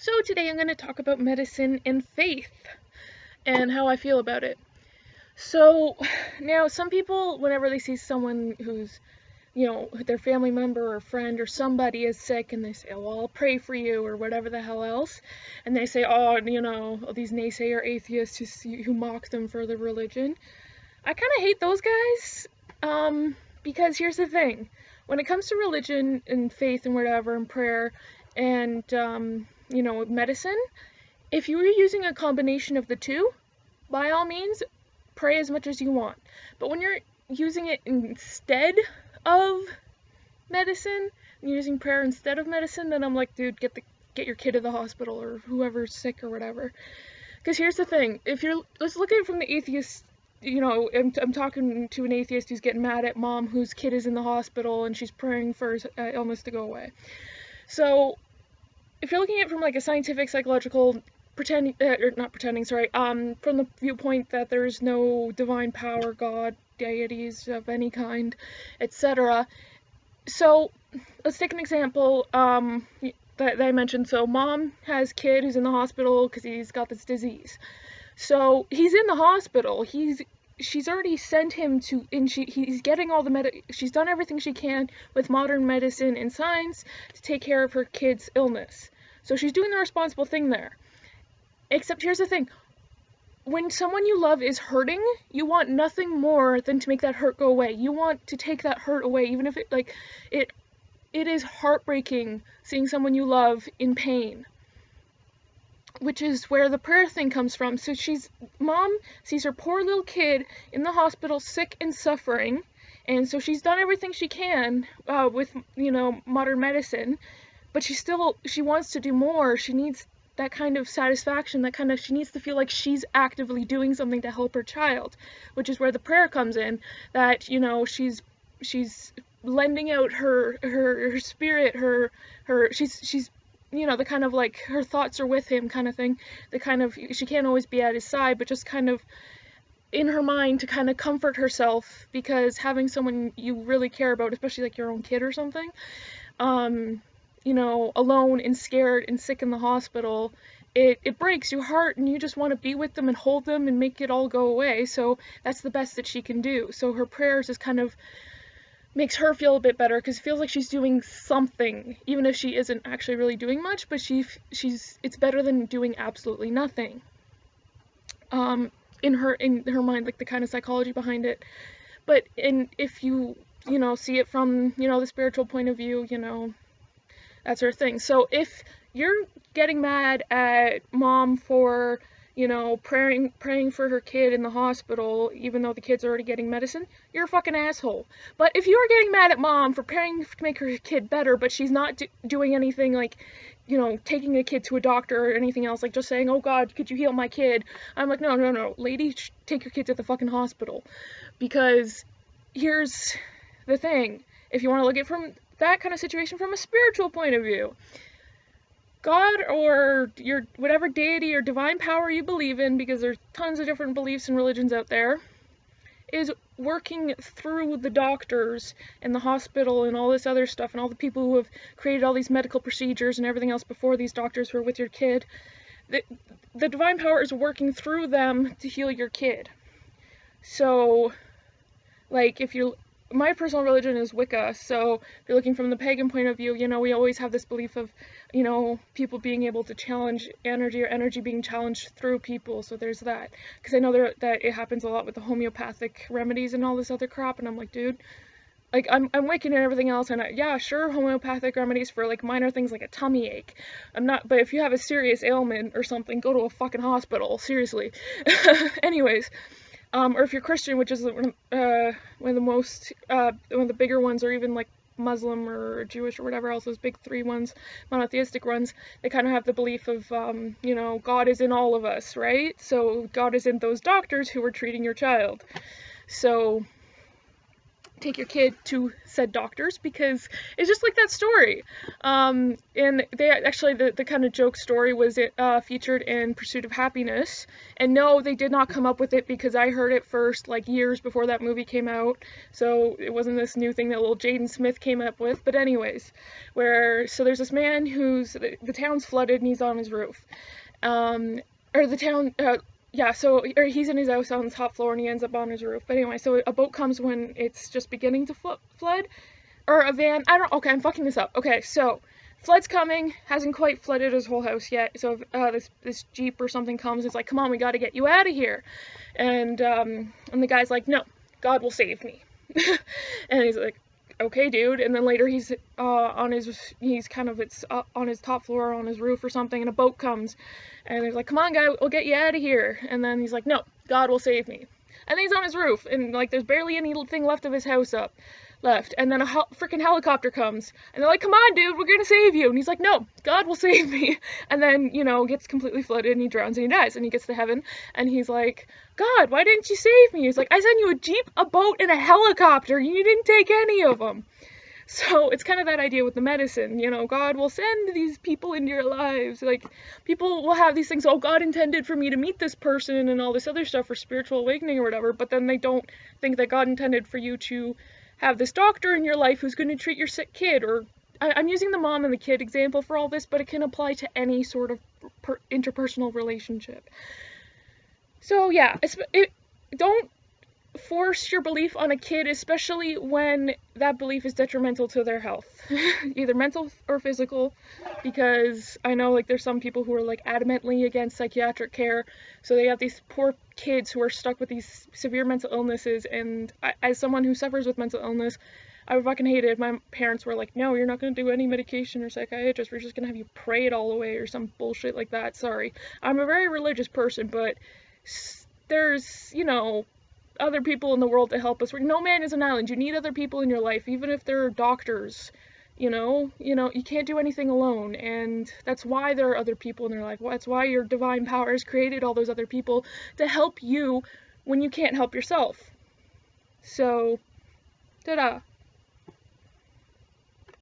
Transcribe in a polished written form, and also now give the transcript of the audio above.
So today I'm going to talk about medicine and faith and how I feel about it. So now some people, whenever they see someone who's, their family member or friend or somebody is sick and they say, oh, well, I'll pray for you or whatever the hell else. And they say, oh, all these naysayer atheists who mock them for their religion. I kind of hate those guys because here's the thing. When it comes to religion and faith and whatever and prayer and, medicine, if you were using a combination of the two, by all means, pray as much as you want. But when you're using it instead of medicine, and using prayer instead of medicine, then I'm like, dude, get your kid to the hospital or whoever's sick or whatever. Because here's the thing, let's look at it from the atheist. I'm talking to an atheist who's getting mad at mom whose kid is in the hospital and she's praying for his illness to go away. So, if you're looking at it from like a scientific, psychological, from the viewpoint that there's no divine power, God, deities of any kind, etc. So, let's take an example that I mentioned. So, mom has kid who's in the hospital because he's got this disease. So he's in the hospital. She's already sent him to, and he's getting all the she's done everything she can with modern medicine and science to take care of her kid's illness. So she's doing the responsible thing there. Except here's the thing. When someone you love is hurting, you want nothing more than to make that hurt go away. You want to take that hurt away, even if it is heartbreaking seeing someone you love in pain. Which is where the prayer thing comes from. So mom sees her poor little kid in the hospital, sick and suffering, and so she's done everything she can with, modern medicine, but she wants to do more. She needs that kind of satisfaction, she needs to feel like she's actively doing something to help her child, which is where the prayer comes in, that, she's lending out her spirit, she's the kind of like her thoughts are with him kind of thing, she can't always be at his side, but just kind of in her mind to kind of comfort herself, because having someone you really care about, especially like your own kid or something, alone and scared and sick in the hospital, it breaks your heart and you just want to be with them and hold them and make it all go away. So that's the best that she can do. So her prayers is kind of makes her feel a bit better, because it feels like she's doing something, even if she isn't actually really doing much, but it's better than doing absolutely nothing. In her mind, like the kind of psychology behind it. But if you see it from, the spiritual point of view, that sort of thing. So if you're getting mad at mom for, praying for her kid in the hospital, even though the kid's already getting medicine, you're a fucking asshole. But if you're getting mad at mom for praying to make her kid better, but she's not doing anything like, taking a kid to a doctor or anything else, like just saying, oh God, could you heal my kid? I'm like, no, lady, take your kid to the fucking hospital. Because here's the thing, if you want to look at it from that kind of situation from a spiritual point of view, God or your whatever deity or divine power you believe in, because there's tons of different beliefs and religions out there, is working through the doctors and the hospital and all this other stuff and all the people who have created all these medical procedures and everything else before these doctors were with your kid. The divine power is working through them to heal your kid. So, like, my personal religion is Wicca, so if you're looking from the pagan point of view, we always have this belief of, people being able to challenge energy, or energy being challenged through people, so there's that. Because I know that it happens a lot with the homeopathic remedies and all this other crap, and I'm like, dude, like, I'm Wiccan and everything else, and yeah, sure, homeopathic remedies for, like, minor things like a tummy ache. But if you have a serious ailment or something, go to a fucking hospital, seriously. Anyways. Or if you're Christian, which is one of the bigger ones, or even like Muslim or Jewish or whatever else, those big three ones, monotheistic ones, they kind of have the belief of, God is in all of us, right? So God is in those doctors who are treating your child. So take your kid to said doctors, because it's just like that story. And they actually, the kind of joke story was it featured in Pursuit of Happiness. And no, they did not come up with it because I heard it first like years before that movie came out. So it wasn't this new thing that little Jaden Smith came up with. But anyways, so there's this man who's, the town's flooded and he's on his roof. Or he's in his house on the top floor and he ends up on his roof. But anyway, so a boat comes when it's just beginning to flood. Or a van, okay, I'm fucking this up. Okay, so, flood's coming, hasn't quite flooded his whole house yet. So, this Jeep or something comes, it's like, come on, we gotta get you out of here. And the guy's like, no, God will save me. And he's like, okay, dude. And then later he's on his top floor on his roof or something, and a boat comes, and he's like, come on, guy, we'll get you out of here. And then he's like, no, God will save me. And then he's on his roof, and like there's barely anything left of his house left. And then a freaking helicopter comes, and they're like, come on, dude, we're gonna save you. And he's like, no, God will save me. And then, gets completely flooded, and he drowns, and he dies. And he gets to heaven, and he's like, God, why didn't you save me? He's like, I sent you a Jeep, a boat, and a helicopter. You didn't take any of them. So it's kind of that idea with the medicine, God will send these people into your lives. Like, people will have these things, oh, God intended for me to meet this person and all this other stuff for spiritual awakening or whatever, but then they don't think that God intended for you to have this doctor in your life who's going to treat your sick kid. Or I'm using the mom and the kid example for all this, but it can apply to any sort of interpersonal relationship. So yeah, don't force your belief on a kid, especially when that belief is detrimental to their health, either mental or physical, because I know like there's some people who are like adamantly against psychiatric care, so they have these poor kids who are stuck with these severe mental illnesses. And as someone who suffers with mental illness, I would fucking hate it if my parents were like, no, you're not going to do any medication or psychiatrist, we're just going to have you pray it all away or some bullshit like that. Sorry, I'm a very religious person, but there's other people in the world to help us. No man is an island. You need other people in your life, even if they're doctors. You can't do anything alone, and that's why there are other people in their life. That's why your divine power has created all those other people to help you when you can't help yourself. So, ta-da.